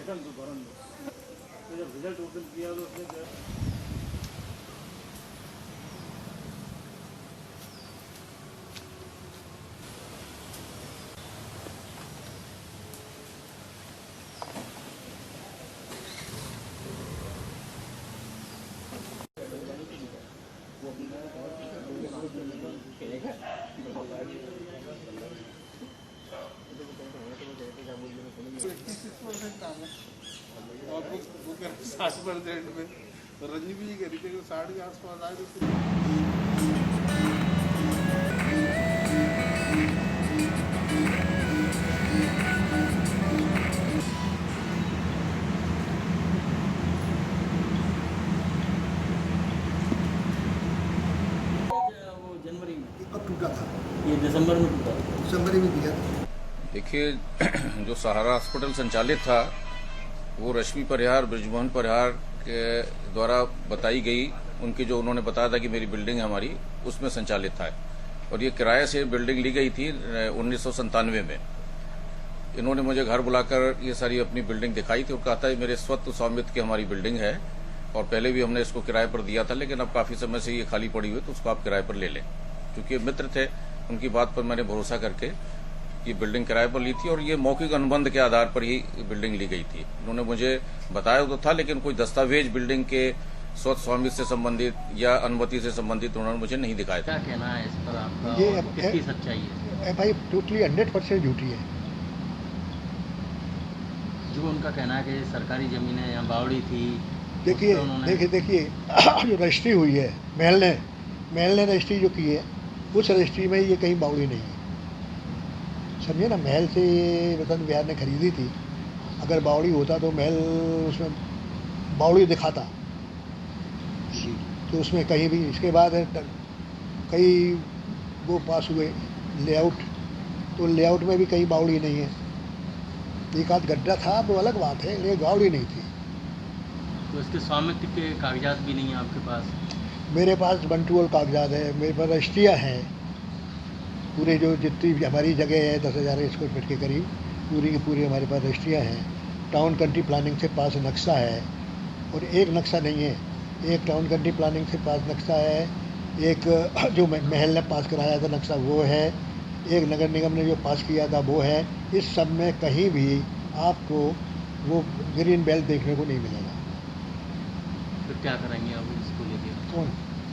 तो जब result open किया तो उसने और वो 60% में रजनी भी कह रही थी कि 60 के आसपास आए तो जनवरी में कब टूटा था? ये दिसंबर में टूटा था। दिसंबर में दिया था। देखिए, जो सहारा हॉस्पिटल संचालित था वो रश्मि परिहार, ब्रिजमोहन परिहार के द्वारा बताई गई, उनकी जो उन्होंने बताया था कि मेरी बिल्डिंग है हमारी, उसमें संचालित था। और ये किराए से बिल्डिंग ली गई थी 1997 में। इन्होंने मुझे घर बुलाकर ये सारी अपनी बिल्डिंग दिखाई थी और कहा था मेरे स्वत्व स्वामित्व की हमारी बिल्डिंग है और पहले भी हमने इसको किराए पर दिया था, लेकिन अब काफी समय से ये खाली पड़ी हुई है तो उसको आप किराए पर ले लें। क्योंकि मित्र थे, उनकी बात पर मैंने भरोसा करके ये बिल्डिंग किराए पर ली थी और ये मौखिक अनुबंध के आधार पर ही बिल्डिंग ली गई थी। उन्होंने मुझे बताया तो था, लेकिन कोई दस्तावेज बिल्डिंग के स्वतः स्वामित्व से संबंधित या अनुमति से संबंधित उन्होंने मुझे नहीं दिखाया था। क्या कहना है इस पर आपका? ये और कितनी सच्चाई है? भाई टोटली 100% झूठी है। जो उनका कहना है कि सरकारी जमीन है, यहाँ बावड़ी थी। देखिए जो रजिस्ट्री हुई है महल ने रजिस्ट्री जो की है, उस रजिस्ट्री में ये कहीं बावड़ी नहीं है, समझे ना। महल से वतन विहार ने खरीदी थी। अगर बावड़ी होता तो महल उसमें बावड़ी दिखाता, तो उसमें कहीं भी। इसके बाद कई वो पास हुए लेआउट, तो लेआउट में भी कहीं बावड़ी नहीं है। एक आध गड्ढा था वो अलग बात है, लेकिन बावड़ी नहीं थी। तो इसके स्वामित्व के कागजात भी नहीं है आपके पास? मेरे पास 1-2 कागजात है, मेरे पास रजिस्ट्रियाँ हैं पूरे, जो जितनी भी हमारी जगह है 10,000 स्क्वायर फीट के करीब, पूरी की पूरी हमारे पास रजिस्ट्रियाँ हैं। टाउन कंट्री प्लानिंग से पास नक्शा है, और एक नक्शा नहीं है, एक टाउन कंट्री प्लानिंग से पास नक्शा है, एक जो महल ने पास कराया था नक्शा वो है, एक नगर निगम ने जो पास किया था वो है। इस सब में कहीं भी आपको वो ग्रीन बेल्ट देखने को नहीं मिलेगा। फिर क्या करेंगे अब इसको लेके? कौन?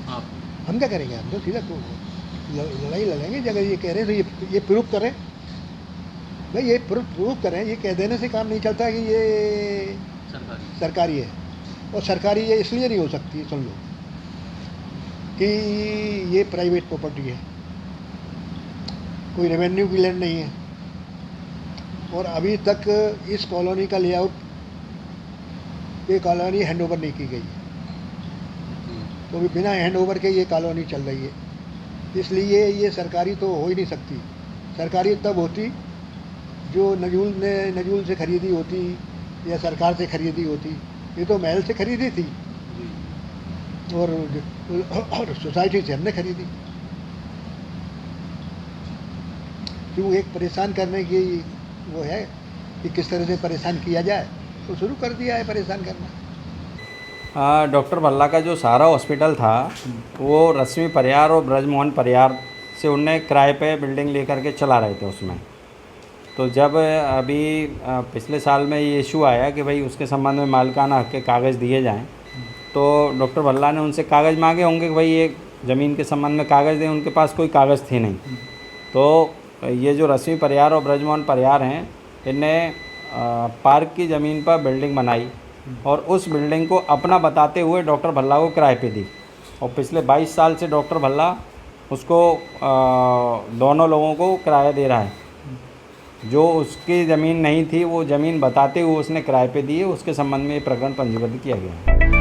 आप? हम क्या करेंगे? हम तो सीधा लड़ाई लड़ेंगे। जगह ये कह रहे हैं तो ये प्रूव करें भाई, ये प्रूव करें। ये कह देने से काम नहीं चलता कि ये सरकारी है, और सरकारी ये इसलिए नहीं हो सकती, सुन लो, कि ये प्राइवेट प्रॉपर्टी है, कोई रेवेन्यू की लैंड नहीं है, और अभी तक इस कॉलोनी का लेआउट, ये कॉलोनी हैंडओवर नहीं की गई है, तो भी बिना हैंडओवर के ये कॉलोनी चल रही है। इसलिए ये सरकारी तो हो ही नहीं सकती। सरकारी तब होती जो नजूल से खरीदी होती या सरकार से खरीदी होती। ये तो महल से खरीदी थी और सोसाइटी से हमने खरीदी। क्यों? एक परेशान करने की वो है कि किस तरह से परेशान किया जाए, तो शुरू कर दिया है परेशान करना। डॉक्टर भल्ला का जो सहारा हॉस्पिटल था वो रश्मि परिहार और ब्रजमोहन परिहार से उनने किराए पे बिल्डिंग लेकर के चला रहे थे उसमें। तो जब अभी पिछले साल में ये इशू आया कि भाई उसके संबंध में मालिकाना हक के कागज़ दिए जाएं, तो डॉक्टर भल्ला ने उनसे कागज़ मांगे होंगे कि भाई ये ज़मीन के संबंध में कागज़ दें। उनके पास कोई कागज़ थे नहीं। तो ये जो रश्मि परिहार और ब्रजमोहन परिहार हैं, इनने पार्क की ज़मीन पर बिल्डिंग बनाई और उस बिल्डिंग को अपना बताते हुए डॉक्टर भल्ला को किराए पे दी। और पिछले 22 साल से डॉक्टर भल्ला उसको दोनों लोगों को किराया दे रहा है। जो उसकी ज़मीन नहीं थी वो ज़मीन बताते हुए उसने किराए पे दी है। उसके संबंध में ये प्रकरण पंजीबद्ध किया गया है।